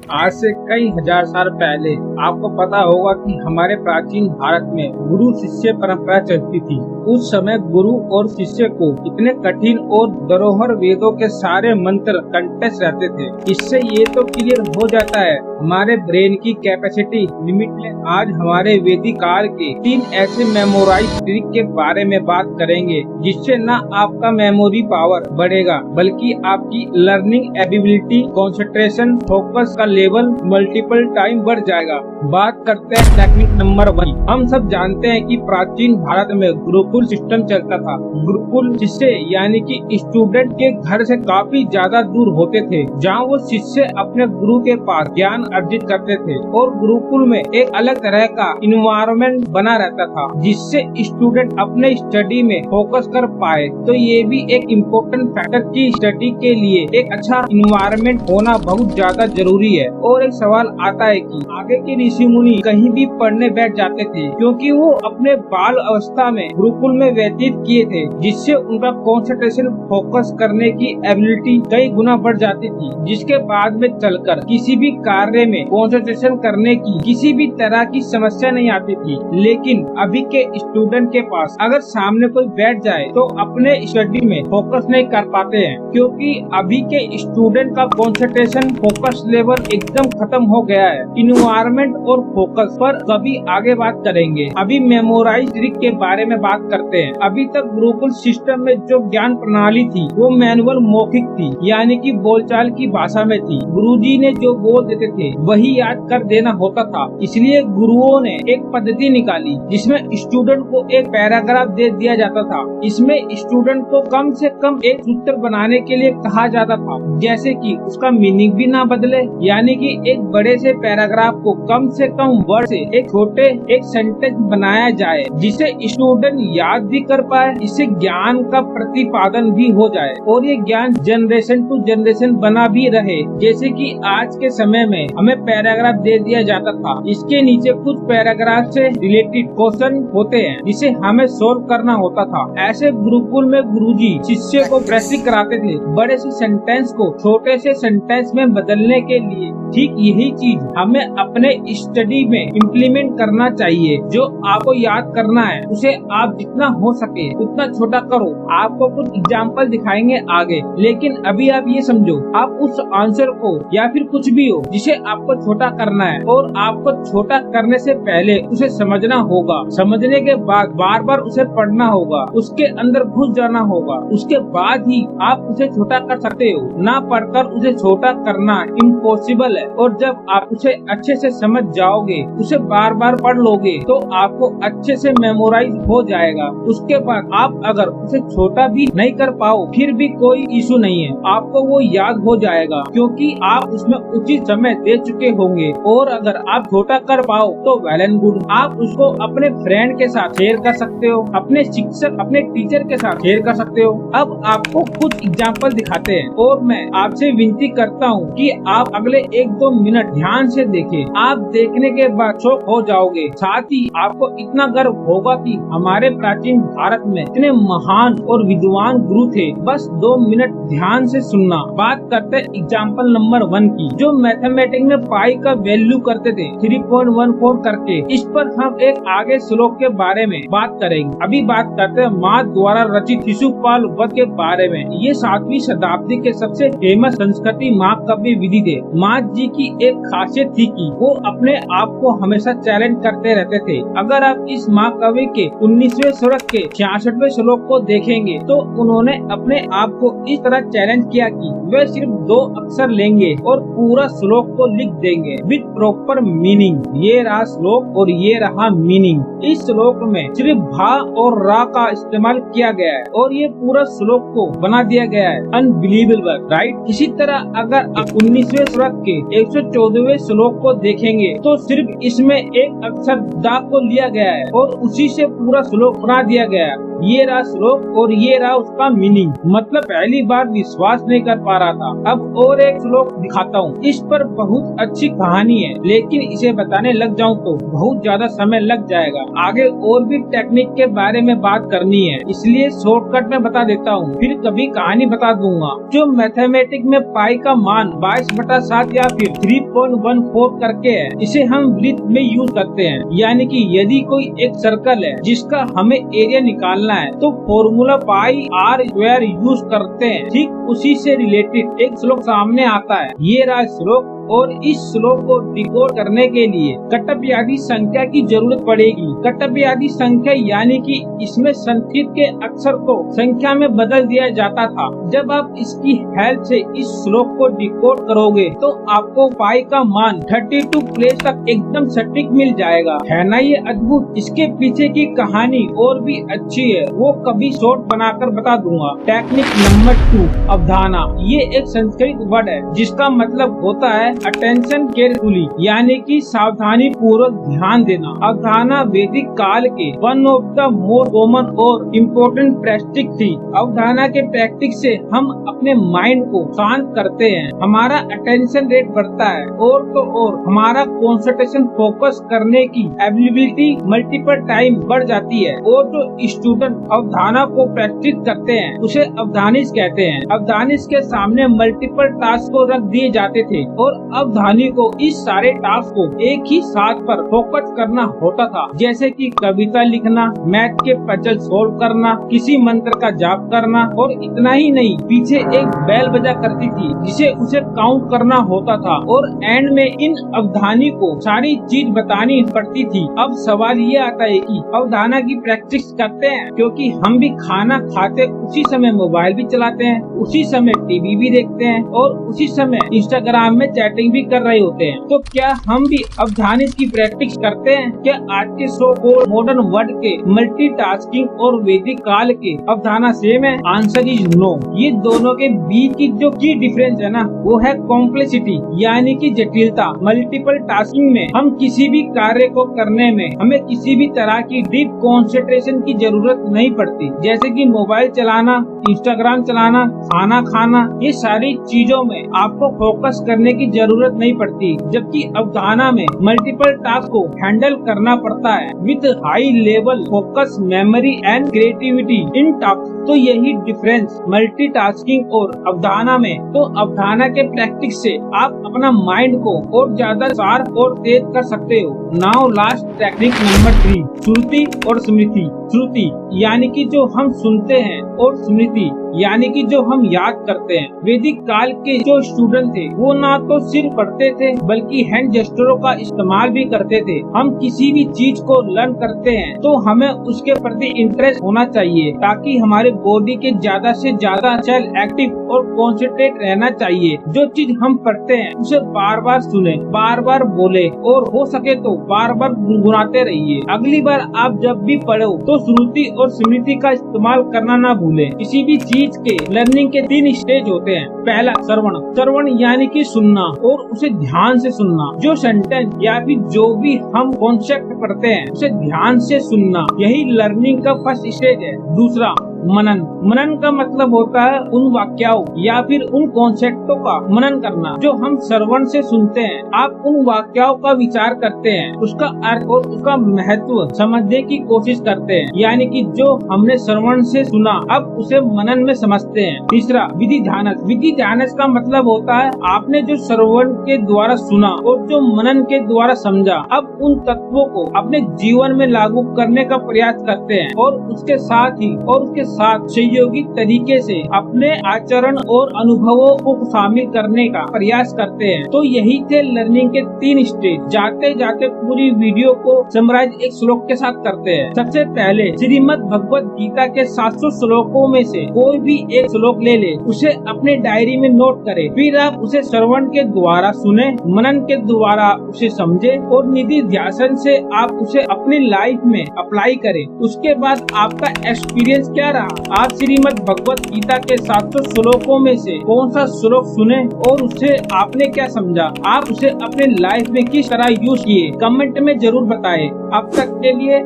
आज से कई हजार साल पहले आपको पता होगा कि हमारे प्राचीन भारत में गुरु शिष्य परंपरा चलती थी। उस समय गुरु और शिष्य को इतने कठिन और धरोहर वेदों के सारे मंत्र कंठस्थ रहते थे। इससे ये तो क्लियर हो जाता है हमारे ब्रेन की कैपेसिटी लिमिटलेस। आज हमारे वैदिक काल के 3 ऐसे मेमोराइज ट्रिक के बारे में बात करेंगे जिससे न आपका मेमोरी पावर बढ़ेगा बल्कि आपकी लर्निंग एबिलिटी, कंसंट्रेशन, फोकस का लेवल मल्टीपल टाइम बढ़ जाएगा। बात करते हैं टेक्निक नंबर 1। हम सब जानते हैं कि प्राचीन भारत में गुरुकुल सिस्टम चलता था। गुरुकुल शिष्य यानी कि स्टूडेंट के घर से काफी ज्यादा दूर होते थे, जहाँ वो शिष्य अपने गुरु के पास ज्ञान अर्जित करते थे। और गुरुकुल में एक अलग तरह का इन्वायरमेंट बना रहता था जिससे स्टूडेंट अपने स्टडी में फोकस कर पाए। तो ये भी एक इम्पोर्टेंट फैक्टर की स्टडी के लिए एक अच्छा इन्वायरमेंट होना बहुत ज्यादा जरूरी है। और एक सवाल आता है कि आगे के ऋषि मुनि कहीं भी पढ़ने बैठ जाते थे क्योंकि वो अपने बाल अवस्था में गुरुकुल में व्यतीत किए थे, जिससे उनका कंसंट्रेशन, फोकस करने की एबिलिटी कई गुना बढ़ जाती थी, जिसके बाद में चलकर किसी भी कार्य में कंसंट्रेशन करने की किसी भी तरह की समस्या नहीं आती थी। लेकिन अभी के स्टूडेंट के पास अगर सामने कोई बैठ जाए तो अपने स्टडी में फोकस नहीं कर पाते हैं, क्योंकि अभी के स्टूडेंट का कंसंट्रेशन, फोकस लेवल एकदम खत्म हो गया है। इन्वायरमेंट और फोकस पर कभी आगे बात करेंगे। अभी मेमोराइज ट्रिक के बारे में बात करते हैं। अभी तक गुरुकुल सिस्टम में जो ज्ञान प्रणाली थी वो मैनुअल मौखिक थी, यानी कि बोलचाल की भाषा में थी। गुरुजी ने जो बोल देते थे वही याद कर देना होता था। इसलिए गुरुओं ने एक पद्धति निकाली जिसमें स्टूडेंट को एक पैराग्राफ दे दिया जाता था। इसमें स्टूडेंट को कम से कम एक सूत्र बनाने के लिए कहा जाता था, जैसे कि उसका मीनिंग भी ना बदले, यानी कि एक बड़े से पैराग्राफ को कम से कम वर्ड से एक छोटे एक सेंटेंस बनाया जाए जिसे स्टूडेंट याद भी कर पाए। इससे ज्ञान का प्रतिपादन भी हो जाए और ये ज्ञान जनरेशन टू जनरेशन बना भी रहे। जैसे कि आज के समय में हमें पैराग्राफ दे दिया जाता था, इसके नीचे कुछ पैराग्राफ से रिलेटेड क्वेश्चन होते हैं जिसे हमें सोल्व करना होता था। ऐसे गुरुकुल में गुरुजी शिष्य को प्रैक्टिस कराते थे बड़े से सेंटेंस को छोटे से सेंटेंस में बदलने के लिए। ठीक यही चीज हमें अपने स्टडी में इम्प्लीमेंट करना चाहिए। जो आपको याद करना है उसे आप जितना हो सके उतना छोटा करो। आपको कुछ एग्जाम्पल दिखाएंगे आगे, लेकिन अभी आप ये समझो, आप उस आंसर को या फिर कुछ भी हो जिसे आपको छोटा करना है, और आपको छोटा करने से पहले उसे समझना होगा। समझने के बाद बार बार उसे पढ़ना होगा, उसके अंदर घुस जाना होगा, उसके बाद ही आप उसे छोटा कर सकते हो। ना पढ़कर उसे छोटा करना इम्पॉसिबल है। और जब आप उसे अच्छे से समझ जाओगे, उसे बार बार पढ़ लोगे, तो आपको अच्छे से मेमोराइज हो जाएगा। उसके बाद आप अगर उसे छोटा भी नहीं कर पाओ फिर भी कोई इशू नहीं है, आपको वो याद हो जाएगा क्योंकि आप उसमें उचित समय दे चुके होंगे। और अगर आप छोटा कर पाओ तो वेल एंड गुड। आप उसको अपने फ्रेंड के साथ शेयर कर सकते हो, अपने शिक्षक, अपने टीचर के साथ शेयर कर सकते हो। अब आपको कुछ एग्जाम्पल दिखाते हैं और मैं आपसे विनती करता हूँ कि आप अगले 1-2 मिनट ध्यान से देखें। आप देखने के बाद शॉक हो जाओगे। साथ ही आपको इतना गर्व होगा कि हमारे प्राचीन भारत में इतने महान और विद्वान गुरु थे। बस 2 मिनट ध्यान से सुनना। बात करते हैं एग्जाम्पल नंबर 1 की, जो मैथमेटिक्स में पाई का वैल्यू करते थे 3.14 करके। इस पर हम एक आगे श्लोक के बारे में बात करेंगे। अभी बात करते हैं माँ द्वारा रचित शिशुपाल वध के बारे में। ये 7वीं शताब्दी के सबसे फेमस संस्कृति महाकाव्य विधि थे। माँ जी की एक खासियत थी कि वो अपने आप को हमेशा चैलेंज करते रहते थे। अगर आप इस महाकाव्य के 19वें श्लोक के 66वें श्लोक को देखेंगे तो उन्होंने अपने आप को इस तरह चैलेंज किया कि वे सिर्फ 2 अक्षर लेंगे और पूरा श्लोक को लिख देंगे विद प्रॉपर मीनिंग। ये रहा श्लोक और ये रहा मीनिंग। इस श्लोक में सिर्फ भा और रा का इस्तेमाल किया गया है और ये पूरा श्लोक को बना दिया गया है। Unbelievable, right? इसी तरह अगर आप 19वें श्लोक के 114वें श्लोक को देखेंगे तो सिर्फ इसमें एक अक्षर दा को लिया गया है और उसी से पूरा श्लोक बना दिया गया है। ये रहा श्लोक और ये रहा उसका मीनिंग। मतलब पहली बार विश्वास नहीं कर पा रहा था। अब और एक श्लोक दिखाता हूँ। इस पर बहुत अच्छी कहानी है, लेकिन इसे बताने लग जाऊँ तो बहुत ज्यादा समय लग जाएगा। आगे और भी टेक्निक के बारे में बात करनी है, इसलिए शॉर्टकट में बता देता हूँ, फिर कभी कहानी बता दूंगा। जो मैथमेटिक में पाई का मान 22/7 या फिर 3.14 करके है, इसे हम वृत्त में यूज करते हैं। यानी कि यदि कोई एक सर्कल है जिसका हमें एरिया निकालना है तो formula pi r square use करते हैं। ठीक उसी से रिलेटेड एक श्लोक सामने आता है। ये रहा श्लोक, और इस श्लोक को डिकोड करने के लिए कट्टभ्यादि संख्या की जरूरत पड़ेगी। कट्टभ्यादि संख्या यानी कि इसमें संस्कृत के अक्षर को संख्या में बदल दिया जाता था। जब आप इसकी हेल्प से इस श्लोक को डिकोड करोगे तो आपको पाई का मान 32 प्लेस तक एकदम सटीक मिल जाएगा। है ना ये अद्भुत। इसके पीछे की कहानी और भी अच्छी है, वो कभी शॉर्ट बनाकर बता दूंगा। टेक्निक नंबर 2, अवधारणा। ये एक संस्कृत वर्ड है जिसका मतलब होता है अटेंशन केयरफुली, यानी कि सावधानी पूर्वक ध्यान देना। अवधारणा वैदिक काल के one of the most common और इम्पोर्टेंट प्रैक्टिस थी। अवधारणा के प्रैक्टिस से हम अपने माइंड को शांत करते हैं, हमारा अटेंशन रेट बढ़ता है और तो और हमारा कंसंट्रेशन फोकस करने की एबिलिटी मल्टीपल टाइम बढ़ जाती है। और जो स्टूडेंट अवधारणा को प्रैक्टिस करते हैं उसे अवधानिश कहते हैं। अवधानिश के सामने मल्टीपल टास्क को रख दिए जाते थे और अवधानी को इस सारे टास्क को एक ही साथ पर फोकस करना होता था, जैसे कि कविता लिखना, मैथ के पजल सोल्व करना, किसी मंत्र का जाप करना। और इतना ही नहीं, पीछे एक बेल बजा करती थी जिसे उसे काउंट करना होता था और एंड में इन अवधानी को सारी चीज बतानी पड़ती थी। अब सवाल ये आता है कि अवधारणा की प्रैक्टिस करते हैं क्योंकि हम भी खाना खाते उसी समय मोबाइल भी चलाते हैं, उसी समय टीवी भी देखते हैं और उसी समय इंस्टाग्राम में चैटिंग भी कर रहे होते हैं। तो क्या हम भी अवधानित की प्रैक्टिस करते हैं? क्या आज के सो कॉल्ड मॉडर्न वर्ल्ड के मल्टीटास्किंग और वैदिक काल के अवधारणा सेम है? Answer is no. ये दोनों के बीच की जो की डिफरेंस है ना, वो है कॉम्प्लेक्सिटी, यानी कि जटिलता। मल्टीपल टास्किंग में हम किसी भी कार्य को करने में हमें किसी भी तरह की डीप कॉन्सेंट्रेशन की जरूरत नहीं पड़ती, जैसे कि मोबाइल चलाना, इंस्टाग्राम चलाना, खाना खाना। ये सारी चीजों में आपको फोकस करने की जरूरत नहीं पड़ती, जबकि अवधारणा में मल्टीपल टास्क को हैंडल करना पड़ता है with high level focus, memory and creativity in task. तो यही डिफरेंस मल्टीटास्किंग और अवधारणा में। तो अवधारणा के प्रैक्टिस से आप अपना माइंड को और ज्यादा शार्प और तेज कर सकते हो। नाउ लास्ट टेक्निक नंबर 3, श्रुति और स्मृति। श्रुति यानी कि जो हम सुनते हैं और स्मृति यानी कि जो हम याद करते हैं। वैदिक काल के जो स्टूडेंट थे वो ना तो सिर्फ पढ़ते थे बल्कि हैंड जेस्चरों का इस्तेमाल भी करते थे। हम किसी भी चीज को लर्न करते हैं तो हमें उसके प्रति इंटरेस्ट होना चाहिए ताकि हमारे बॉडी के ज्यादा से ज्यादा सेल एक्टिव और कॉन्सेंट्रेट रहना चाहिए। जो चीज हम पढ़ते हैं उसे बार बार सुने, बार बार बोले और हो सके तो बार बार गुनगुनाते रहिए। अगली बार आप जब भी पढ़ो तो श्रुति और स्मृति का इस्तेमाल करना ना भूलें। किसी भी चीज के लर्निंग के 3 स्टेज होते हैं। पहला श्रवण। श्रवण यानी कि सुनना और उसे ध्यान से सुनना। जो सेंटेंस या फिर जो भी हम कॉन्सेप्ट पढ़ते हैं उसे ध्यान से सुनना, यही लर्निंग का फर्स्ट स्टेज है। दूसरा मनन। मनन का मतलब होता है उन वाक्यों या फिर उन कॉन्सेप्टों का मनन करना जो हम श्रवण से सुनते हैं। आप उन वाक्यों का विचार करते हैं, उसका अर्थ और उसका महत्व समझने की कोशिश करते हैं, यानी कि जो हमने श्रवण से सुना अब उसे मनन में समझते हैं। तीसरा विधि ध्यानस। विधि ध्यानस का मतलब होता है आपने जो श्रवण के द्वारा सुना और जो मनन के द्वारा समझा, अब उन तत्वों को अपने जीवन में लागू करने का प्रयास करते हैं और उसके साथ ही और उसके साथ सहयोगी तरीके से अपने आचरण और अनुभवों को शामिल करने का प्रयास करते हैं। तो यही थे लर्निंग के 3 स्टेज। जाते जाते पूरी वीडियो को समराइज एक श्लोक के साथ करते हैं। सबसे पहले श्रीमद् भगवत गीता के 700 श्लोकों में से कोई भी एक श्लोक ले ले, उसे अपने डायरी में नोट करें। फिर आप उसे श्रवण के द्वारा सुने, मनन के द्वारा उसे समझे और निधि ध्यान से आप उसे अपनी लाइफ में अप्लाई करें। उसके बाद आपका एक्सपीरियंस क्या रहा? आप श्रीमद् भगवत गीता के 700 श्लोकों में से कौन सा श्लोक सुने और उसे आपने क्या समझा? आप उसे अपने लाइफ में किस तरह यूज किए? कमेंट में जरूर बताएं। अब तक के लिए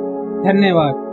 धन्यवाद।